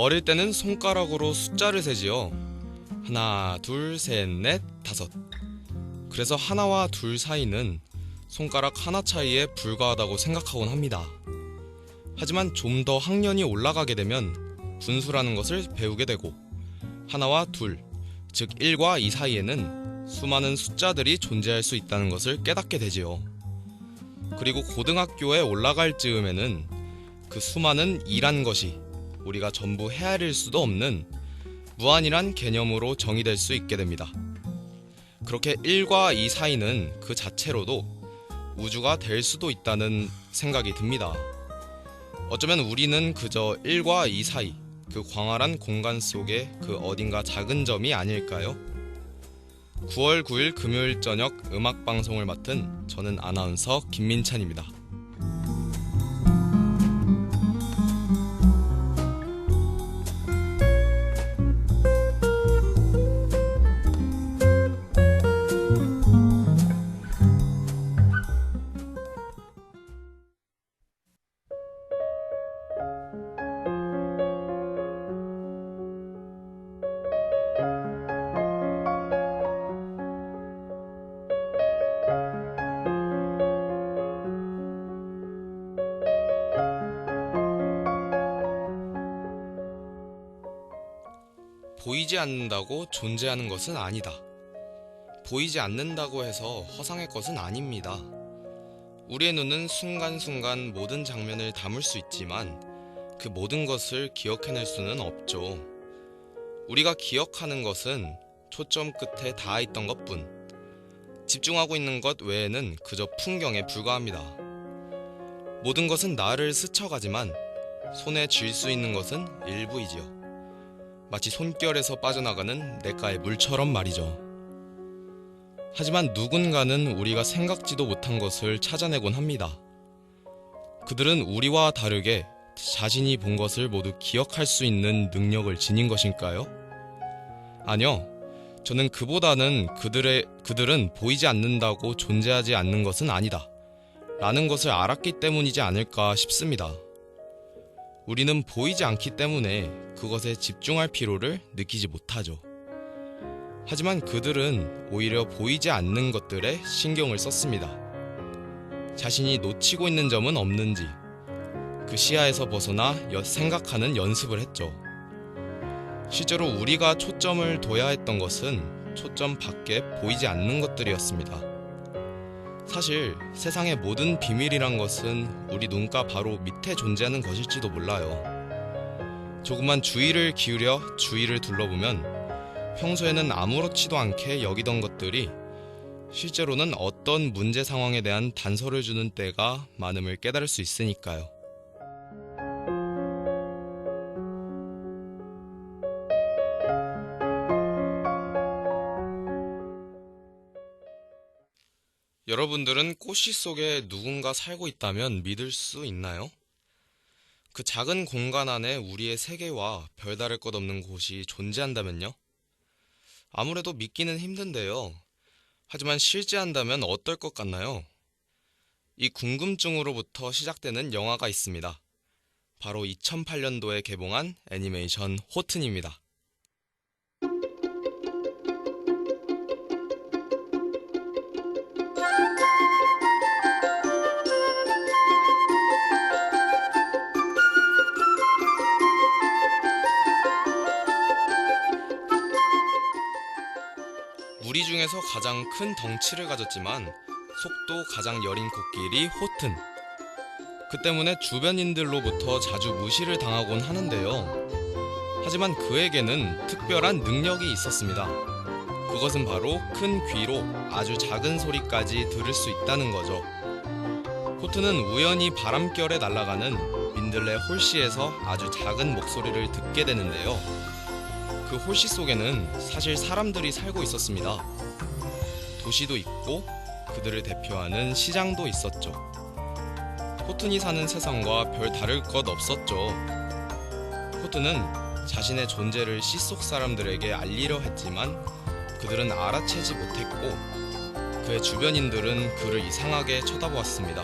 어릴 때는 손가락으로 숫자를 세지요. 하나, 둘, 셋, 넷, 다섯. 그래서 하나와 둘 사이는 손가락 하나 차이에 불과하다고 생각하곤 합니다. 하지만 좀 더 학년이 올라가게 되면 분수라는 것을 배우게 되고, 하나와 둘, 즉 1과 2 사이에는 수많은 숫자들이 존재할 수 있다는 것을 깨닫게 되지요. 그리고 고등학교에 올라갈 즈음에는 그 수많은 2란 것이 우리가 전부 헤아릴 수도 없는 무한이란 개념으로 정의될 수 있게 됩니다. 그렇게 1과 2 사이는 그 자체로도 우주가 될 수도 있다는 생각이 듭니다. 어쩌면 우리는 그저 1과 2 사이, 그 광활한 공간 속의 그 어딘가 작은 점이 아닐까요? 9월 9일 금요일 저녁 음악방송을 맡은 저는 아나운서 김민찬입니다. 보이지 않는다고 존재하는 것은 아니다. 보이지 않는다고 해서 허상의 것은 아닙니다. 우리의 눈은 순간순간 모든 장면을 담을 수 있지만 그 모든 것을 기억해낼 수는 없죠. 우리가 기억하는 것은 초점 끝에 닿아 있던 것뿐, 집중하고 있는 것 외에는 그저 풍경에 불과합니다. 모든 것은 나를 스쳐가지만 손에 쥘 수 있는 것은 일부이지요. 마치 손결에서 빠져나가는 냇가의 물처럼 말이죠. 하지만 누군가는 우리가 생각지도 못한 것을 찾아내곤 합니다. 그들은 우리와 다르게 자신이 본 것을 모두 기억할 수 있는 능력을 지닌 것일까요? 아니요. 저는 그보다는 그들은 보이지 않는다고 존재하지 않는 것은 아니다 라는 것을 알았기 때문이지 않을까 싶습니다. 우리는 보이지 않기 때문에 그것에 집중할 필요를 느끼지 못하죠. 하지만 그들은 오히려 보이지 않는 것들에 신경을 썼습니다. 자신이 놓치고 있는 점은 없는지 그 시야에서 벗어나 생각하는 연습을 했죠. 실제로 우리가 초점을 둬야 했던 것은 초점 밖에 보이지 않는 것들이었습니다. 사실 세상의 모든 비밀이란 것은 우리 눈가 바로 밑에 존재하는 것일지도 몰라요. 조금만 주의를 기울여 주위를 둘러보면 평소에는 아무렇지도 않게 여기던 것들이 실제로는 어떤 문제 상황에 대한 단서를 주는 때가 많음을 깨달을 수 있으니까요. 여러분들은 꽃씨 속에 누군가 살고 있다면 믿을 수 있나요? 그 작은 공간 안에 우리의 세계와 별다를 것 없는 곳이 존재한다면요? 아무래도 믿기는 힘든데요. 하지만 실제한다면 어떨 것 같나요? 이 궁금증으로부터 시작되는 영화가 있습니다. 바로 2008년도에 개봉한 애니메이션 호튼입니다. 우리 중에서 가장 큰 덩치를 가졌지만 속도 가장 여린 코끼리 호튼. 그 때문에 주변인들로부터 자주 무시를 당하곤 하는데요. 하지만 그에게는 특별한 능력이 있었습니다. 그것은 바로 큰 귀로 아주 작은 소리까지 들을 수 있다는 거죠. 호튼은 우연히 바람결에 날아가는 민들레 홀씨에서 아주 작은 목소리를 듣게 되는데요. 그 홀씨 속에는 사실 사람들이 살고 있었습니다. 도시도 있고 그들을 대표하는 시장도 있었죠. 호튼이 사는 세상과 별 다를 것 없었죠. 호튼은 자신의 존재를 시 속 사람들에게 알리려 했지만 그들은 알아채지 못했고 그의 주변인들은 그를 이상하게 쳐다보았습니다.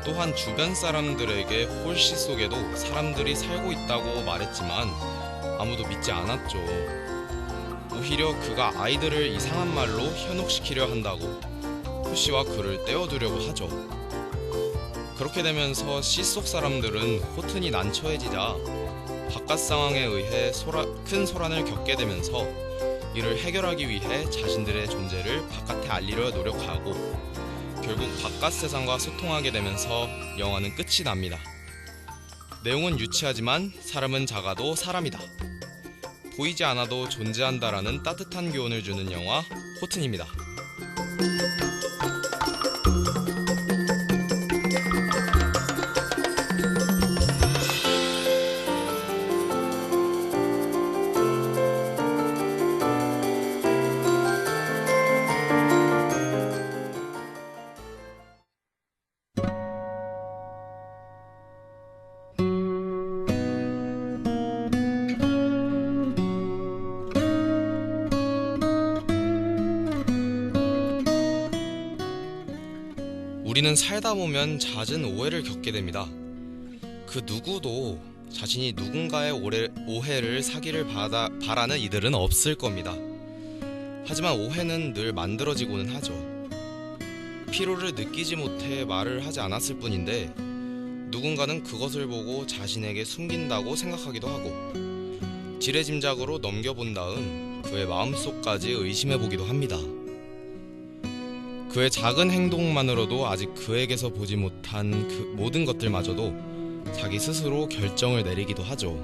또한 주변 사람들에게 홀씨 속에도 사람들이 살고 있다고 말했지만 아무도 믿지 않았죠. 오히려 그가 아이들을 이상한 말로 현혹시키려 한다고 호씨와 그를 떼어두려고 하죠. 그렇게 되면서 시 속 사람들은 호튼이 난처해지자 바깥 상황에 의해 큰 소란을 겪게 되면서 이를 해결하기 위해 자신들의 존재를 바깥에 알리려 노력하고 결국 바깥 세상과 소통하게 되면서 영화는 끝이 납니다. 내용은 유치하지만 사람은 작아도 사람이다. 보이지 않아도 존재한다라는 따뜻한 교훈을 주는 영화 호튼입니다. 우리는 살다 보면 잦은 오해를 겪게 됩니다. 그 누구도 자신이 누군가의 오해를 사기를 바라는 이들은 없을 겁니다. 하지만 오해는 늘 만들어지고는 하죠. 피로를 느끼지 못해 말을 하지 않았을 뿐인데 누군가는 그것을 보고 자신에게 숨긴다고 생각하기도 하고 지레짐작으로 넘겨본 다음 그의 마음속까지 의심해보기도 합니다. 그의 작은 행동만으로도 아직 그에게서 보지 못한 그 모든 것들마저도 자기 스스로 결정을 내리기도 하죠.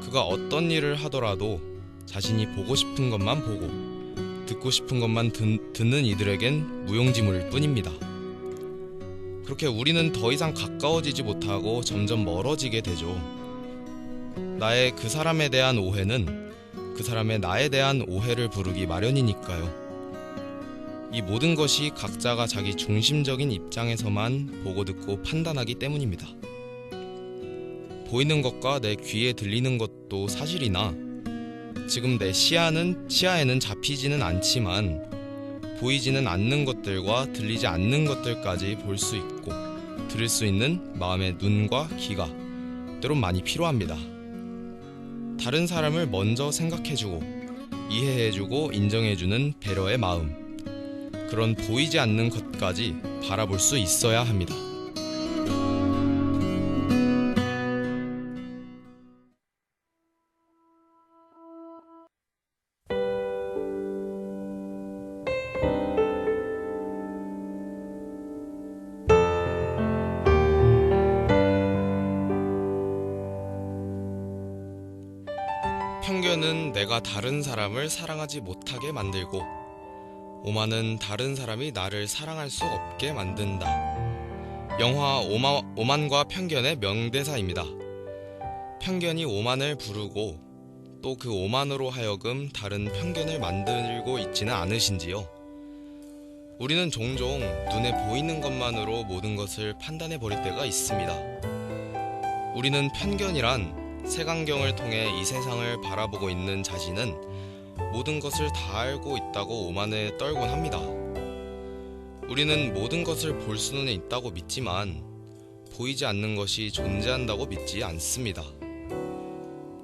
그가 어떤 일을 하더라도 자신이 보고 싶은 것만 보고 듣고 싶은 것만 듣는 이들에겐 무용지물일 뿐입니다. 그렇게 우리는 더 이상 가까워지지 못하고 점점 멀어지게 되죠. 나의 그 사람에 대한 오해는 그 사람의 나에 대한 오해를 부르기 마련이니까요. 이 모든 것이 각자가 자기 중심적인 입장에서만 보고 듣고 판단하기 때문입니다. 보이는 것과 내 귀에 들리는 것도 사실이나 지금 내 시야에는 잡히지는 않지만 보이지는 않는 것들과 들리지 않는 것들까지 볼 수 있고 들을 수 있는 마음의 눈과 귀가 때론 많이 필요합니다. 다른 사람을 먼저 생각해주고 이해해주고 인정해주는 배려의 마음, 그런 보이지 않는 것까지 바라볼 수 있어야 합니다. 편견은 내가 다른 사람을 사랑하지 못하게 만들고 오만은 다른 사람이 나를 사랑할 수 없게 만든다. 영화 오만과 편견의 명대사입니다. 편견이 오만을 부르고 또 그 오만으로 하여금 다른 편견을 만들고 있지는 않으신지요? 우리는 종종 눈에 보이는 것만으로 모든 것을 판단해버릴 때가 있습니다. 우리는 편견이란 색안경을 통해 이 세상을 바라보고 있는 자신은 모든 것을 다 알고 있다고 오만에 떨곤 합니다. 우리는 모든 것을 볼 수는 있다고 믿지만 보이지 않는 것이 존재한다고 믿지 않습니다.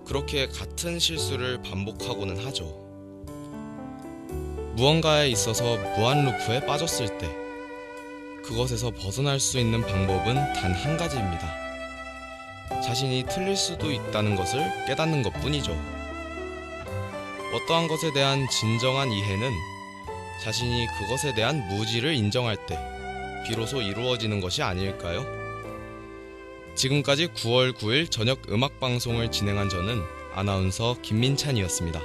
그렇게 같은 실수를 반복하고는 하죠. 무언가에 있어서 무한루프에 빠졌을 때 그것에서 벗어날 수 있는 방법은 단 한 가지입니다. 자신이 틀릴 수도 있다는 것을 깨닫는 것뿐이죠. 어떠한 것에 대한 진정한 이해는 자신이 그것에 대한 무지를 인정할 때 비로소 이루어지는 것이 아닐까요? 지금까지 9월 9일 저녁 음악방송을 진행한 저는 아나운서 김민찬이었습니다.